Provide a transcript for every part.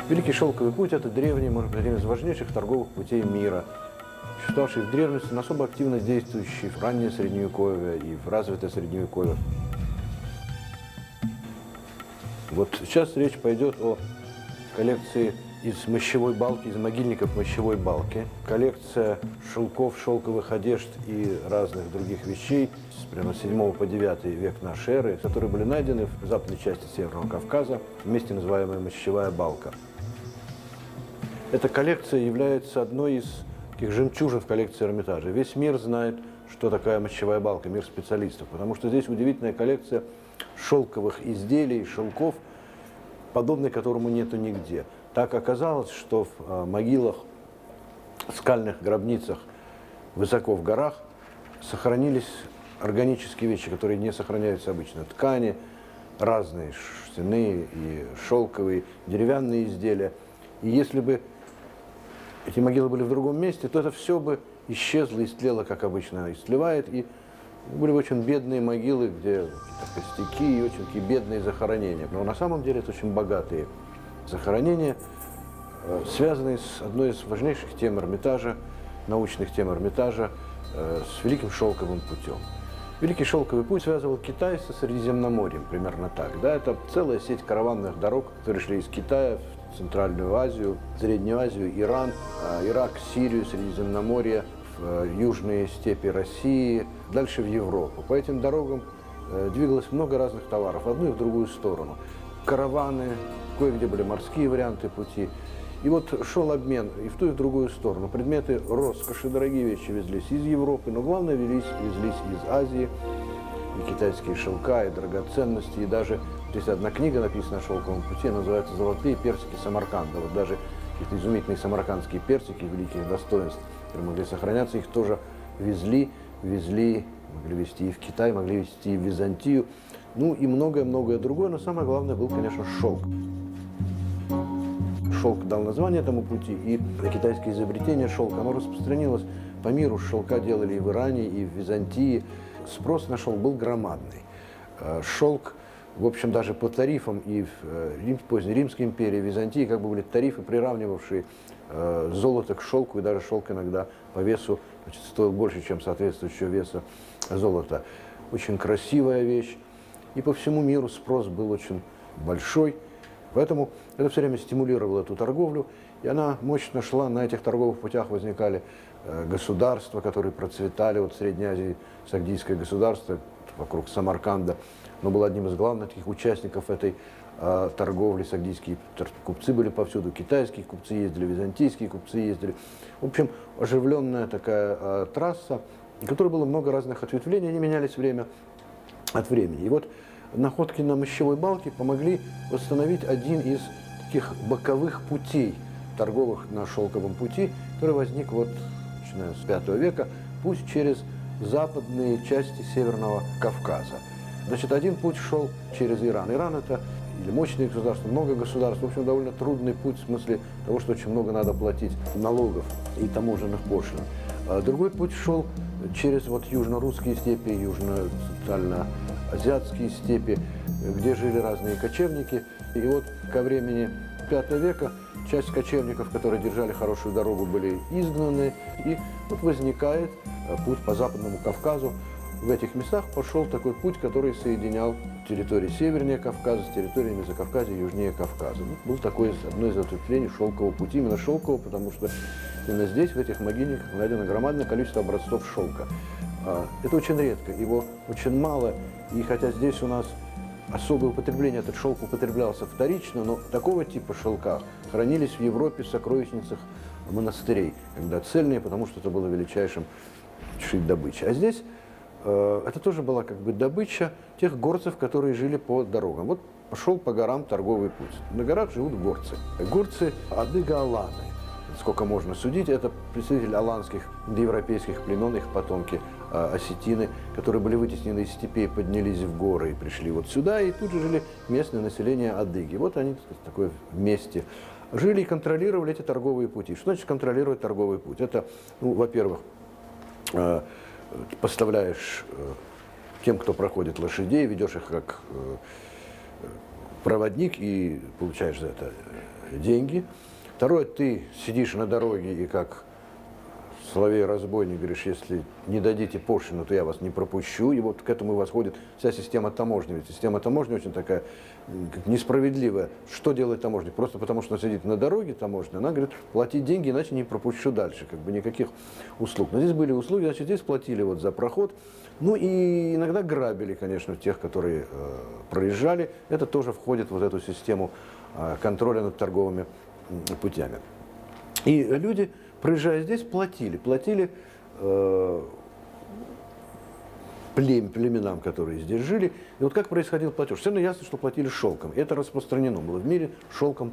Великий шелковый путь – это древний, может быть, один из важнейших торговых путей мира, существовавший в древности, но особо активно действующий в раннее Средневековье и в развитое Средневековье. Вот сейчас речь пойдет о коллекции из мощевой балки, из могильников мощевой балки. Коллекция шелков, шелковых одежд и разных других вещей с примерно 7 по 9 век нашей эры, которые были найдены в западной части Северного Кавказа, в месте, называемой мощевая балка. Эта коллекция является одной из таких жемчужин в коллекции Эрмитажа. Весь мир знает, что такая мощевая балка, мир специалистов, потому что здесь удивительная коллекция шелковых изделий, шелков, подобной которому нету нигде. Так оказалось, что в могилах, скальных гробницах высоко в горах сохранились органические вещи, которые не сохраняются обычно. Ткани, разные шерстяные и шелковые, деревянные изделия. И если бы эти могилы были в другом месте, то это все бы исчезло, истлело, как обычно истлевает. И были очень бедные могилы, где костяки и очень такие бедные захоронения. Но на самом деле это очень богатые захоронения, связанные с одной из важнейших тем Эрмитажа, научных тем Эрмитажа, с Великим шелковым путем. Великий шелковый путь связывал Китай со Средиземноморьем, примерно так. Да? Это целая сеть караванных дорог, которые шли из Китая в Центральную Азию, Среднюю Азию, Иран, Ирак, Сирию, Средиземноморье, в южные степи России, дальше в Европу. По этим дорогам двигалось много разных товаров, в одну и в другую сторону. Караваны, кое-где были морские варианты пути. И вот шел обмен и в ту, и в другую сторону. Предметы роскоши, дорогие вещи везлись из Европы, но главное везлись из Азии. И китайские шелка, и драгоценности, и даже здесь одна книга написана о шелковом пути, называется «Золотые персики Самарканда». Вот даже какие-то изумительные самаркандские персики великих достоинств, которые могли сохраняться, их тоже везли, могли везти и в Китай, могли везти и в Византию. Ну и многое-многое другое, но самое главное был, конечно, шелк. Шелк дал название этому пути, и китайское изобретение шелка, оно распространилось по миру. Шелка делали и в Иране, и в Византии. Спрос на шелк был громадный. Шелк, в общем, даже по тарифам и в поздней Римской империи, в Византии, как бы были тарифы, приравнивавшие золото к шелку, и даже шелк иногда по весу стоил больше, чем соответствующего веса золота. Очень красивая вещь, и по всему миру спрос был очень большой. Поэтому это все время стимулировало эту торговлю, и она мощно шла. На этих торговых путях возникали государства, которые процветали. Вот в Средней Азии сагдийское государство вокруг Самарканда, но было одним из главных таких участников этой торговли. Сагдийские купцы были повсюду, китайские купцы ездили, византийские купцы ездили. В общем, оживленная такая трасса, в которой было много разных ответвлений, они менялись время от времени. И вот находки на мощевой балке помогли восстановить один из таких боковых путей торговых на шелковом пути, который возник вот, начиная с V века, путь через западные части Северного Кавказа. Значит, один путь шел через Иран. Иран – это или мощные государства, много государств, в общем, довольно трудный путь в смысле того, что очень много надо платить налогов и таможенных пошлин. Другой путь шел через вот южно-русские степи, южно-центрально-азиатские степи, где жили разные кочевники. И вот ко времени V века часть кочевников, которые держали хорошую дорогу, были изгнаны. И вот возникает путь по Западному Кавказу. В этих местах пошел такой путь, который соединял территории севернее Кавказа с территориями Закавказья и южнее Кавказа. Был такой одно из ответвлений шелкового пути, именно шелкового, потому что именно здесь, в этих могильниках, найдено громадное количество образцов шелка. Это очень редко, его очень мало, и хотя здесь у нас особое употребление, этот шелк употреблялся вторично, но такого типа шелка хранились в Европе в сокровищницах монастырей, когда цельные, потому что это было величайшим добычей. А здесь это тоже была как бы добыча тех горцев, которые жили по дорогам. Вот пошел по горам торговый путь. На горах живут горцы. Горцы адыго-аланы. Сколько можно судить, это представители аланских европейских племен, их потомки осетины, которые были вытеснены из степей, поднялись в горы и пришли вот сюда, и тут же жили местное население адыги. Вот они, так сказать, такое вместе жили и контролировали эти торговые пути. Что значит контролировать торговый путь? Это, ну, во-первых, поставляешь тем, кто проходит лошадей, ведешь их как проводник и получаешь за это деньги. Второе, ты сидишь на дороге и как соловей-разбойник говоришь, если не дадите пошлину, то я вас не пропущу. И вот к этому восходит вся система таможни. Ведь система таможни очень такая несправедливая. Что делает таможник? Просто потому, что он сидит на дороге таможня, она говорит, платить деньги, иначе не пропущу дальше. Как бы никаких услуг. Но здесь были услуги, значит, здесь платили вот за проход. Ну и иногда грабили, конечно, тех, которые проезжали. Это тоже входит в вот эту систему контроля над торговыми путями. И люди, проезжая здесь, платили племенам, которые здесь жили. И вот как происходил платеж? Совершенно ясно, что платили шелком. Это распространено было в мире. Шелком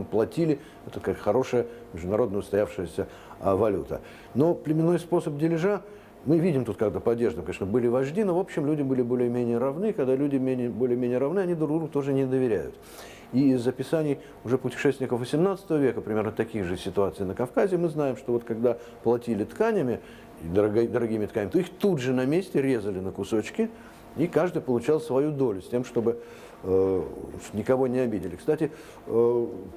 платили. Это как хорошая международная устоявшаяся валюта. Но племенной способ дележа, мы видим тут, когда по одеждам, конечно, были вожди, но в общем люди были более-менее равны. Когда люди более-менее равны, они друг другу тоже не доверяют. И из описаний уже путешественников XVIII века, примерно таких же ситуаций на Кавказе, мы знаем, что вот когда платили тканями, дорогими тканями, то их тут же на месте резали на кусочки, и каждый получал свою долю, с тем, чтобы никого не обидели. Кстати,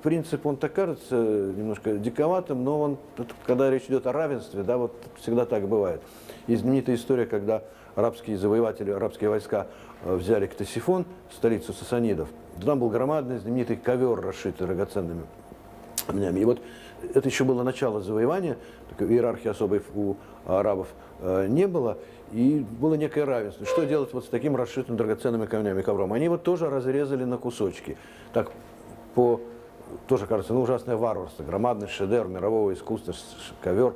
принцип, он так кажется немножко диковатым, но он, когда речь идет о равенстве, да, вот всегда так бывает. Есть знаменитая история, когда арабские завоеватели, арабские войска взяли Ктесифон, столицу сасанидов. Там был громадный знаменитый ковер, расшитый драгоценными камнями. И вот это еще было начало завоевания, такой иерархии особой у арабов не было, и было некое равенство. Что делать вот с таким расшитым драгоценными камнями ковром? Они вот тоже разрезали на кусочки. Так, тоже кажется, ужасное варварство, громадный шедевр мирового искусства, ковер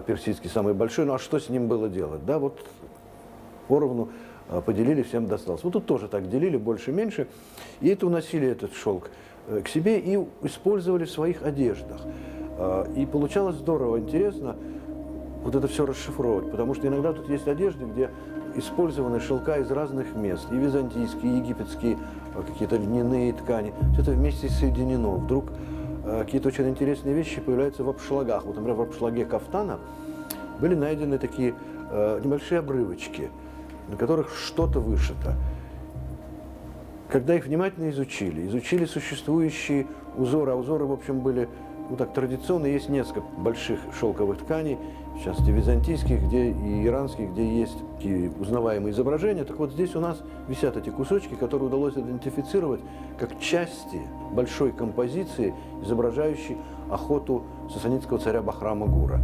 персидский самый большой. Ну а что с ним было делать? Да, вот поровну поделили, всем досталось. Вот тут тоже так делили, больше-меньше. И это уносили этот шелк к себе и использовали в своих одеждах. И получалось здорово, интересно вот это все расшифровывать, потому что иногда тут есть одежды, где использованы шелка из разных мест, и византийские, и египетские, какие-то льняные ткани. Все это вместе соединено. Вдруг какие-то очень интересные вещи появляются в обшлагах. Вот, например, в обшлаге кафтана были найдены такие небольшие обрывочки, на которых что-то вышито. Когда их внимательно изучили существующие узоры, а узоры, в общем, были ну, так, традиционные, есть несколько больших шелковых тканей, в частности, византийских, где и иранских, где есть такие узнаваемые изображения. Так вот, здесь у нас висят эти кусочки, которые удалось идентифицировать как части большой композиции, изображающей охоту сасанидского царя Бахрама Гура.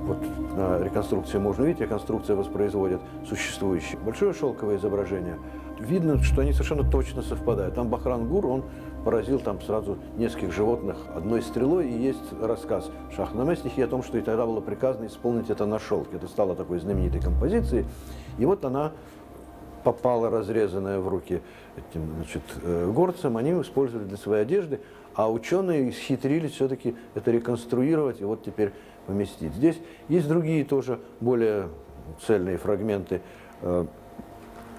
Вот на реконструкции можно видеть, реконструкция воспроизводит существующее большое шелковое изображение. Видно, что они совершенно точно совпадают. Там Бахрам-Гур, он поразил там сразу нескольких животных одной стрелой, и есть рассказ Шахнаме стихи о том, что и тогда было приказано исполнить это на шелке. Это стало такой знаменитой композицией. И вот она попала, разрезанная в руки этим, значит, горцам, они использовали для своей одежды, а ученые исхитрились все-таки это реконструировать и вот теперь поместить. Здесь есть другие тоже более цельные фрагменты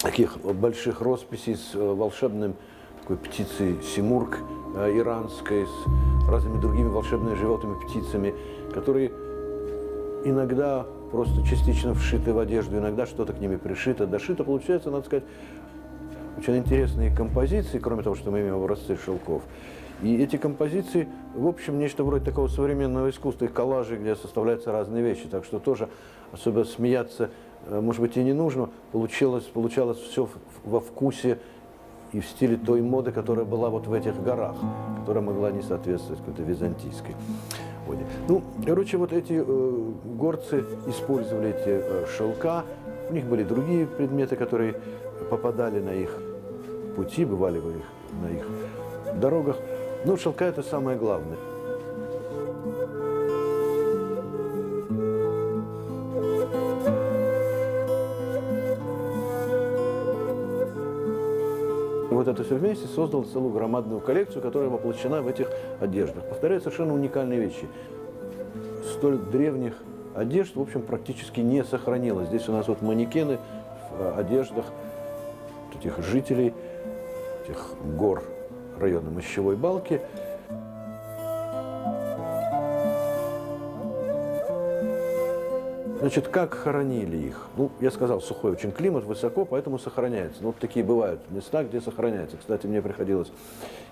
таких больших росписей с волшебным такой птицей симург иранской, с разными другими волшебными животными птицами, которые иногда просто частично вшиты в одежду, иногда что-то к ними пришито, дошито. Получается, надо сказать, очень интересные композиции, кроме того, что мы имеем образцы шелков. И эти композиции, в общем, нечто вроде такого современного искусства, их коллажи, где составляются разные вещи. Так что тоже особо смеяться, может быть, и не нужно. Получалось все во вкусе и в стиле той моды, которая была вот в этих горах, которая могла не соответствовать какой-то византийской моде. Ну, короче, вот эти горцы использовали эти шелка. У них были другие предметы, которые попадали на их пути, бывали в их, на их дорогах. Но шелка – это самое главное. Вот это все вместе создало целую громадную коллекцию, которая воплощена в этих одеждах. Повторяю, совершенно уникальные вещи. Столь древних одежд, в общем, практически не сохранилось. Здесь у нас вот манекены в одеждах этих жителей, этих гор района Мощевой Балки. Значит, как хоронили их? Ну, я сказал, сухой очень климат, высоко, поэтому сохраняется. Ну, вот такие бывают места, где сохраняется. Кстати, мне приходилось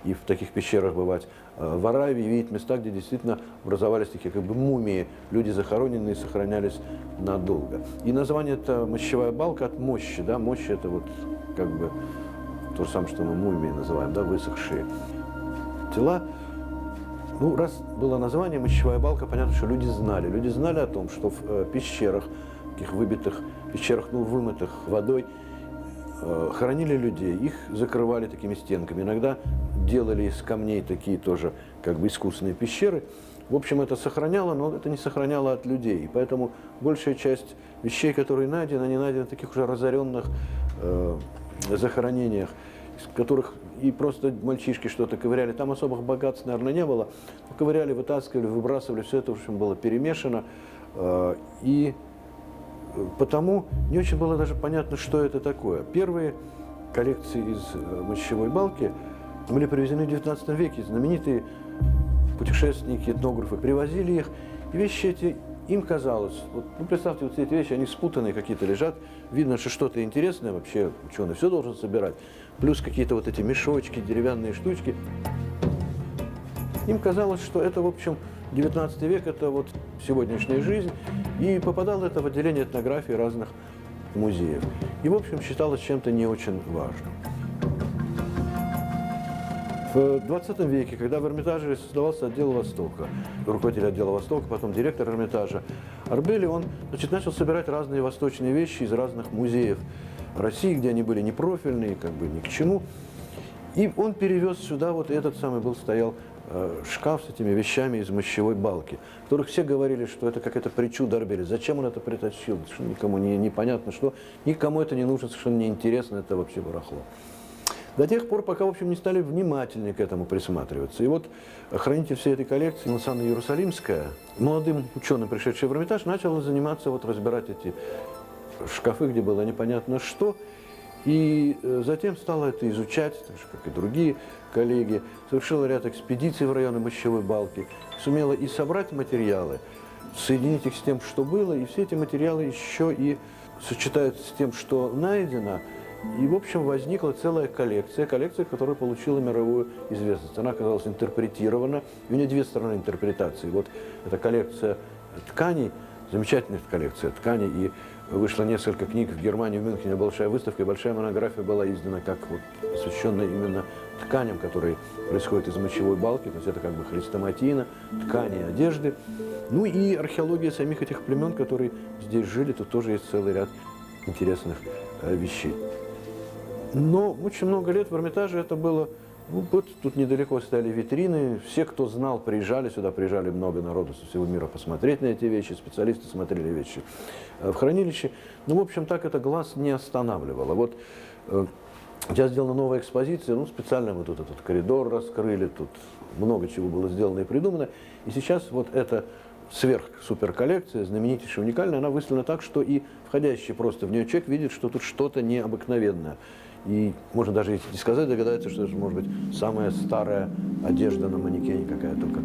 и в таких пещерах бывать в Аравии, видеть места, где действительно образовались такие как бы мумии. Люди захороненные сохранялись надолго. И название это мощевая балка от мощи. Да? Мощь это вот как бы то же самое, что мы мумии называем, да, высохшие тела. Ну, раз было название «мощевая балка», понятно, что люди знали. Люди знали о том, что в пещерах, таких выбитых пещерах, ну, вымытых водой, хоронили людей. Их закрывали такими стенками. Иногда делали из камней такие тоже как бы искусственные пещеры. В общем, это сохраняло, но это не сохраняло от людей. И поэтому большая часть вещей, которые найдены, они найдены в таких уже разоренных захоронениях, из которых и просто мальчишки что-то ковыряли. Там особых богатств, наверное, не было. Ковыряли, вытаскивали, выбрасывали. Все это, в общем, было перемешано. И потому не очень было даже понятно, что это такое. Первые коллекции из мощевой балки были привезены в XIX веке. Знаменитые путешественники, этнографы привозили их. И вещи эти, им казалось, вот, ну, представьте, вот эти вещи, они спутанные какие-то лежат. Видно, что что-то интересное, вообще ученый все должен собирать. Плюс какие-то вот эти мешочки, деревянные штучки. Им казалось, что это, в общем, 19 век, это вот сегодняшняя жизнь. И попадало это в отделение этнографии разных музеев. И, в общем, считалось чем-то не очень важным. В 20 веке, когда в Эрмитаже создавался отдел Востока, руководитель отдела Востока, потом директор Эрмитажа, Арбели, он, значит, начал собирать разные восточные вещи из разных музеев России, где они были непрофильные, как бы ни к чему. И он перевез сюда, вот этот самый стоял шкаф с этими вещами из мощевой балки, в которых все говорили, что это какая-то причуда Арбели. Зачем он это притащил? Что никому не понятно, что никому это не нужно, совершенно неинтересно, это вообще барахло. До тех пор, пока, в общем, не стали внимательнее к этому присматриваться. И вот хранитель всей этой коллекции, Лусанна Иерусалимская, молодым ученым, пришедший в Эрмитаж, начал заниматься, вот, разбирать эти шкафы, где было непонятно что. И затем стала это изучать, так же, как и другие коллеги, совершила ряд экспедиций в районы мощевой балки, сумела и собрать материалы, соединить их с тем, что было, и все эти материалы еще и сочетаются с тем, что найдено. И, в общем, возникла целая коллекция, которая получила мировую известность. Она оказалась интерпретирована. У нее две стороны интерпретации. Вот эта коллекция тканей, замечательная коллекция тканей, и вышло несколько книг в Германии, в Мюнхене большая выставка, и большая монография была издана, как вот посвященная именно тканям, которые происходят из мощевой балки. То есть это как бы хрестоматийно, ткани, одежды. Ну и археология самих этих племен, которые здесь жили, тут тоже есть целый ряд интересных вещей. Но очень много лет в Эрмитаже это было, ну, вот тут недалеко стояли витрины, все, кто знал, приезжали сюда, приезжали много народу со всего мира посмотреть на эти вещи, специалисты смотрели вещи в хранилище. Ну, в общем, так это глаз не останавливало. Вот сейчас сделана новая экспозиция, ну, специально мы тут этот коридор раскрыли, тут много чего было сделано и придумано. И сейчас вот эта сверх-суперколлекция, знаменитейшая, уникальная, она выставлена так, что и входящий просто в нее человек видит, что тут что-то необыкновенное. И можно даже, если не сказать, догадаться, что это может быть самая старая одежда на манекене, какая только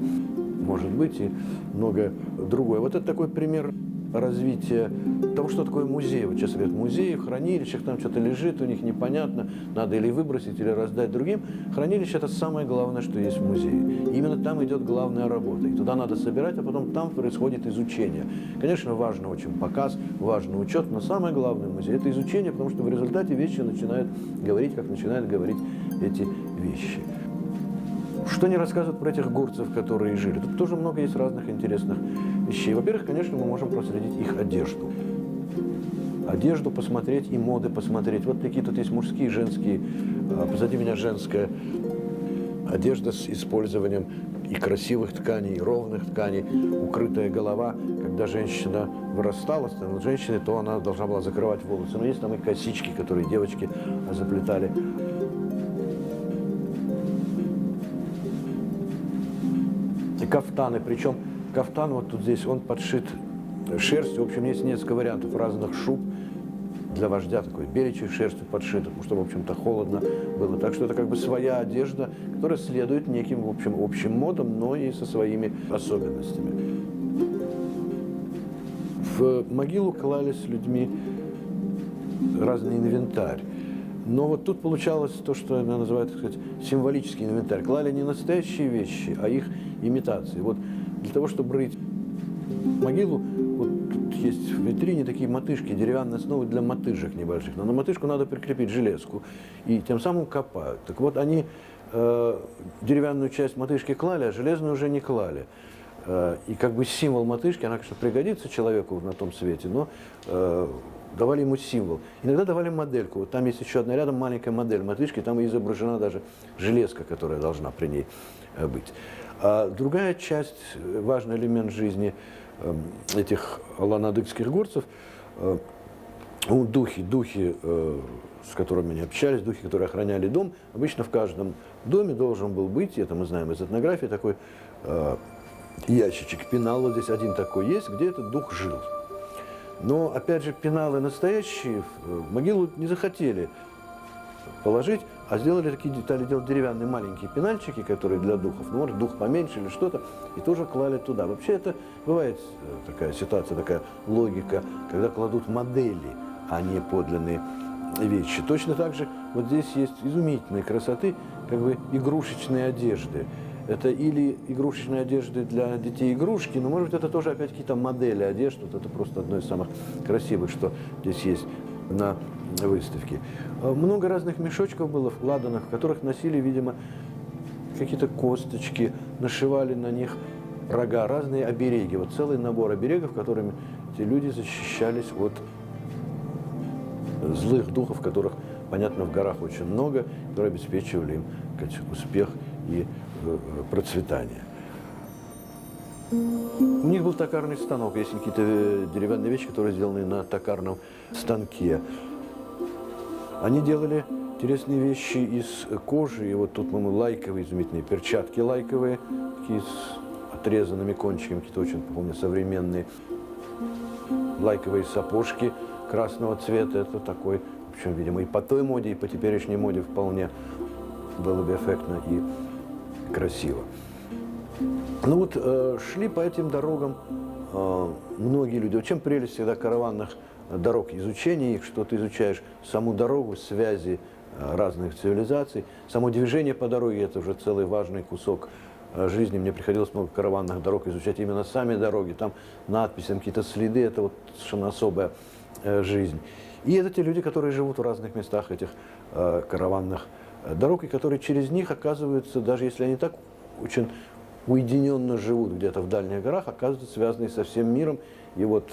может быть, и многое другое. Вот это такой пример развития того, что такое музей. Вот сейчас говорят, музеи, в хранилищах, там что-то лежит, у них непонятно, надо или выбросить, или раздать другим. Хранилище – это самое главное, что есть в музее. И именно там идет главная работа. И туда надо собирать, а потом там происходит изучение. Конечно, важно очень показ, важный учет, но самое главное в музее – это изучение, потому что в результате вещи начинают говорить, как начинают говорить эти вещи. Что не рассказывают про этих горцев, которые жили? Тут тоже много есть разных интересных вещей. Во-первых, конечно, мы можем проследить их одежду. Одежду посмотреть и моды посмотреть. Вот такие тут есть мужские, женские. Позади меня женская одежда с использованием и красивых тканей, и ровных тканей, укрытая голова. Когда женщина вырастала, становилась женщиной, то она должна была закрывать волосы. Но есть там и косички, которые девочки заплетали. И кафтаны, причем кафтан вот тут здесь, он подшит шерстью. В общем, есть несколько вариантов разных шуб для вождя, такой беличьей шерстью подшит, потому что, в общем-то, холодно было. Так что это как бы своя одежда, которая следует неким, в общем, общим модам, но и со своими особенностями. В могилу клали с людьми разный инвентарь. Но вот тут получалось то, что называют, так сказать, символический инвентарь. Клали не настоящие вещи, а их имитации. Вот для того, чтобы рыть могилу, вот тут есть в витрине такие мотыжки, деревянные основы для мотыжек небольших. Но на мотыжку надо прикрепить железку, и тем самым копают. Так вот, они деревянную часть мотыжки клали, а железную уже не клали. И как бы символ мотыжки, она, конечно, пригодится человеку на том свете, но давали ему символ. Иногда давали модельку. Вот там есть еще одна рядом маленькая модель мотыжки, там изображена даже железка, которая должна при ней быть. А другая часть, важный элемент жизни этих аланадыкских горцев, духи, с которыми они общались, духи, которые охраняли дом. Обычно в каждом доме должен был быть, это мы знаем из этнографии, такой ящичек, пенал. Вот здесь один такой есть, где этот дух жил. Но, опять же, пеналы настоящие в могилу не захотели положить, а сделали такие детали, делать деревянные маленькие пенальчики, которые для духов, ну, может, дух поменьше или что-то, и тоже клали туда. Вообще это бывает такая ситуация, такая логика, когда кладут модели, а не подлинные вещи. Точно так же вот здесь есть изумительной красоты, как бы игрушечные одежды. Это или игрушечные одежды для детей игрушки, но, может быть, это тоже опять какие-то модели одежд. Вот это просто одно из самых красивых, что здесь есть на выставке. Много разных мешочков было вкладано, в которых носили, видимо, какие-то косточки, нашивали на них рога, разные обереги. Вот целый набор оберегов, которыми эти люди защищались от злых духов, которых, понятно, в горах очень много, которые обеспечивали им успех и процветание. У них был токарный станок, есть какие-то деревянные вещи, которые сделаны на токарном станке. Они делали интересные вещи из кожи, и вот тут мы лайковые, изумительные перчатки лайковые, такие с отрезанными кончиками, какие-то очень, помню, современные. Лайковые сапожки красного цвета, это такой, в общем, видимо, и по той моде, и по теперешней моде вполне было бы эффектно и красиво. Ну вот шли по этим дорогам многие люди. Вот чем прелесть всегда караванных дорог, изучения их, что ты изучаешь саму дорогу, связи разных цивилизаций, само движение по дороге, это уже целый важный кусок жизни. Мне приходилось много караванных дорог изучать именно сами дороги, там надписи, там какие-то следы, это вот совершенно особая жизнь. И это те люди, которые живут в разных местах этих караванных дорог, и которые через них оказываются, даже если они так очень уединенно живут где-то в дальних горах, оказываются связаны со всем миром. И вот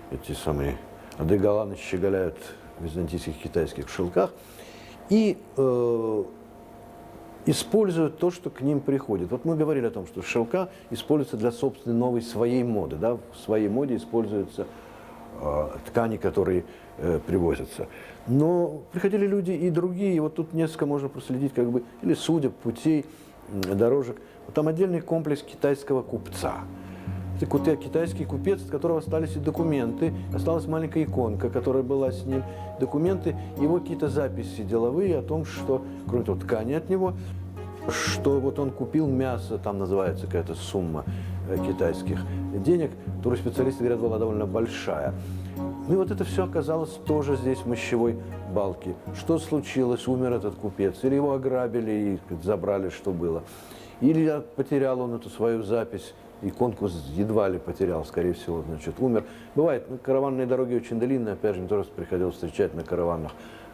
эти самые адыгаланы щеголяют в византийских китайских шелках и используют то, что к ним приходит. Вот мы говорили о том, что шелка используются для собственной новой своей моды. Да? В своей моде используются ткани, которые привозятся. Но приходили люди и другие, и вот тут несколько можно проследить, как бы, или судеб, путей, дорожек. Вот там отдельный комплекс китайского купца. Это китайский купец, от которого остались и документы, осталась маленькая иконка, которая была с ним, документы, его какие-то записи деловые о том, что, кроме того, ткани от него, что вот он купил мясо, там называется какая-то сумма китайских денег, которую специалисты говорят, была довольно большая. Ну и вот это все оказалось тоже здесь, в мощевой балке. Что случилось? Умер этот купец, или его ограбили и забрали, что было. Или потерял он эту свою запись, иконку едва ли потерял, скорее всего, значит, умер. Бывает, караванные дороги очень длинные, опять же, мне тоже приходилось встречать на караванных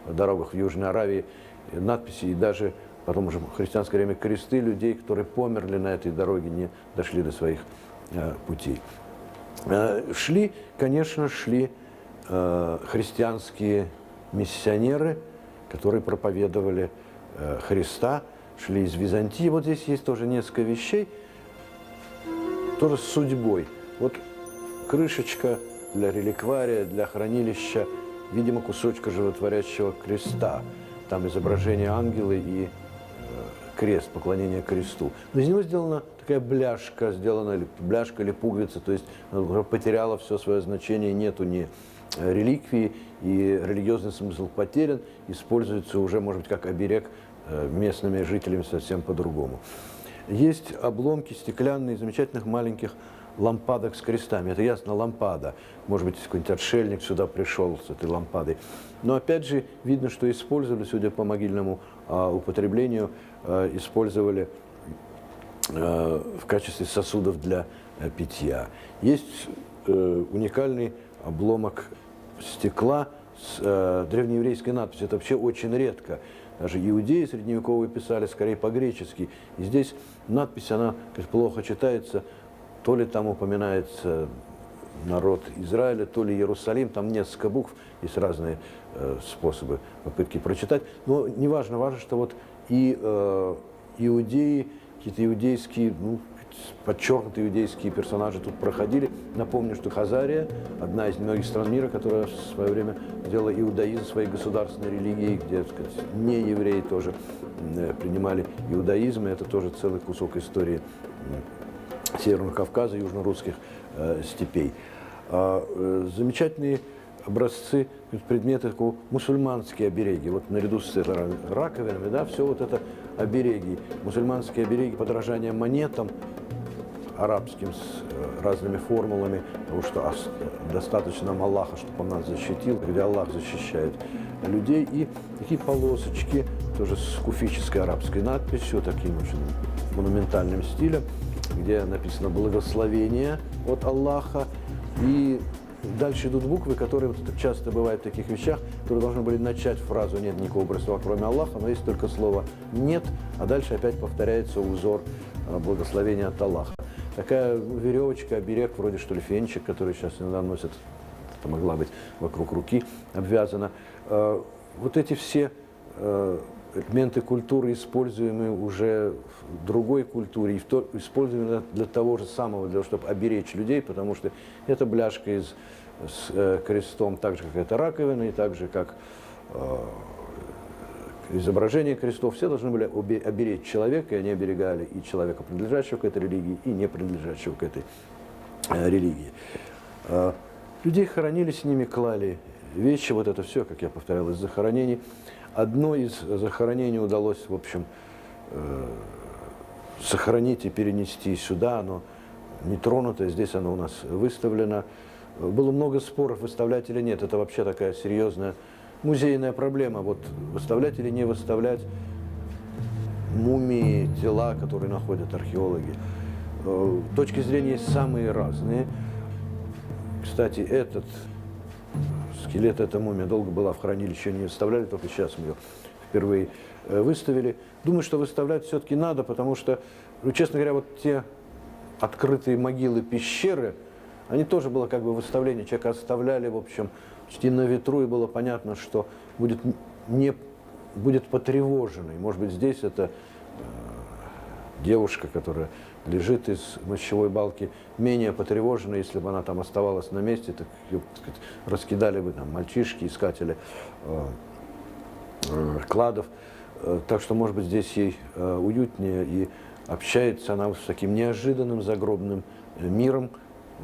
дорогах в Южной Аравии надписи, и даже потом уже в христианское время кресты людей, которые померли на этой дороге, не дошли до своих путей. Шли, конечно, христианские миссионеры, которые проповедовали Христа, шли из Византии. Вот здесь есть тоже несколько вещей, тоже с судьбой. Вот крышечка для реликвария, для хранилища, видимо, кусочка животворящего креста. Там изображение ангела и крест, поклонение кресту. Но из него сделана такая бляшка, бляшка или пуговица, то есть она потеряла все свое значение, нету ни реликвии, и религиозный смысл потерян, используется уже, может быть, как оберег местными жителями совсем по-другому. Есть обломки стеклянные, замечательных маленьких лампадок с крестами. Это ясно, лампада. Может быть, какой-нибудь отшельник сюда пришел с этой лампадой. Но опять же, видно, что использовали, судя по могильному употреблению, использовали в качестве сосудов для питья. Есть уникальный обломок стекла с древнееврейской надписью. Это вообще очень редко. Даже иудеи средневековые писали скорее по-гречески. И здесь надпись, она плохо читается. То ли там упоминается народ Израиля, то ли Иерусалим. Там несколько букв, есть разные способы, попытки прочитать. Но неважно, важно, что вот и иудеи, какие-то иудейские, подчеркнутые иудейские персонажи тут проходили. Напомню, что Хазария – одна из многих стран мира, которая в свое время делала иудаизм своей государственной религией, где, так сказать, не евреи тоже принимали иудаизм, и это тоже целый кусок истории Северного Кавказа, южно-русских степей. Замечательные образцы, предметы такого мусульманские обереги. Вот наряду с раковинами, да, все вот это обереги, мусульманские обереги, подражание монетам арабским с разными формулами, потому что достаточно нам Аллаха, чтобы Он нас защитил, где Аллах защищает людей. И такие полосочки, тоже с куфической арабской надписью, таким очень монументальным стилем, где написано «Благословение от Аллаха». И дальше идут буквы, которые вот часто бывают в таких вещах, которые должны были начать фразу «нет никакого божества, кроме Аллаха», но есть только слово «нет», а дальше опять повторяется узор благословения от Аллаха. Такая веревочка, оберег, вроде что ли фенчик, который сейчас иногда носят, это могла быть вокруг руки обвязана. Вот эти все элементы культуры, используемые уже в другой культуре, и используемые для того же самого, для того, чтобы оберечь людей, потому что это бляшка с крестом, так же, как это раковина, и так же, как изображение крестов, все должны были оберечь человека, и они оберегали и человека, принадлежащего к этой религии, и не принадлежащего к этой религии. Людей хоронили, с ними клали вещи, вот это все, как я повторял, из захоронений. Одно из захоронений удалось, в общем, сохранить и перенести сюда, оно нетронутое, здесь оно у нас выставлено. Было много споров, выставлять или нет, это вообще такая серьезная музейная проблема, вот выставлять или не выставлять мумии, тела, которые находят археологи. Точки зрения есть самые разные. Кстати, этот скелет, эта мумия долго была в хранилище, не выставляли, только сейчас мы ее впервые выставили. Думаю, что выставлять все-таки надо, потому что, честно говоря, вот те открытые могилы, пещеры, они тоже было как бы выставление, человека оставляли, в общем, почти на ветру, и было понятно, что будет потревоженной. Может быть, здесь это девушка, которая лежит из мощевой балки, менее потревожена, если бы она там оставалась на месте, так ее, так сказать, раскидали бы там мальчишки, искатели кладов. Так что, может быть, здесь ей уютнее, и общается она с таким неожиданным загробным миром.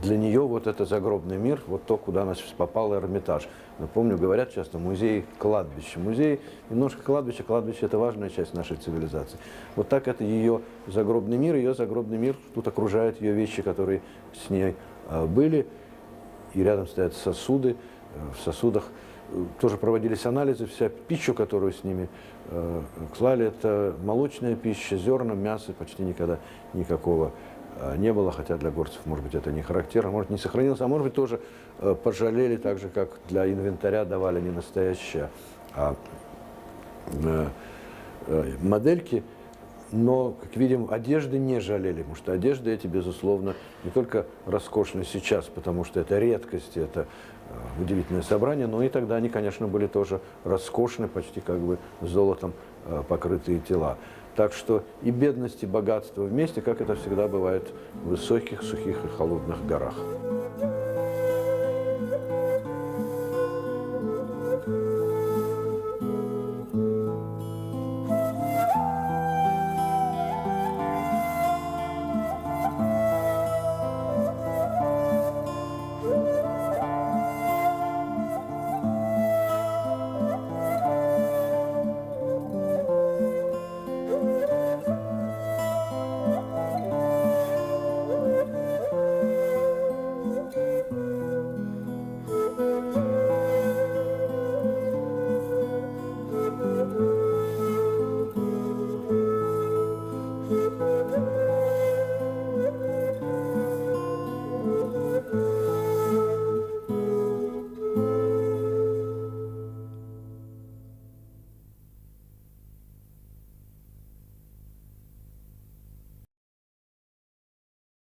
Для нее вот это загробный мир, вот то, куда она сейчас попала, Эрмитаж. Напомню, говорят часто, музей кладбище. Музей немножко кладбище, кладбище – это важная часть нашей цивилизации. Вот так это ее загробный мир, тут окружают ее вещи, которые с ней были, и рядом стоят сосуды, в сосудах тоже проводились анализы, вся пища, которую с ними клали, это молочная пища, зерна, мясо, почти никогда никакого не было, хотя для горцев, может быть, это не характерно, может, не сохранилось, а может быть, тоже пожалели, так же, как для инвентаря давали не настоящие, а модельки. Но, как видим, одежды не жалели, потому что одежды эти, безусловно, не только роскошны сейчас, потому что это редкость, это удивительное собрание, но и тогда они, конечно, были тоже роскошны, почти как бы золотом покрытые тела. Так что и бедность, и богатство вместе, как это всегда бывает в высоких, сухих и холодных горах.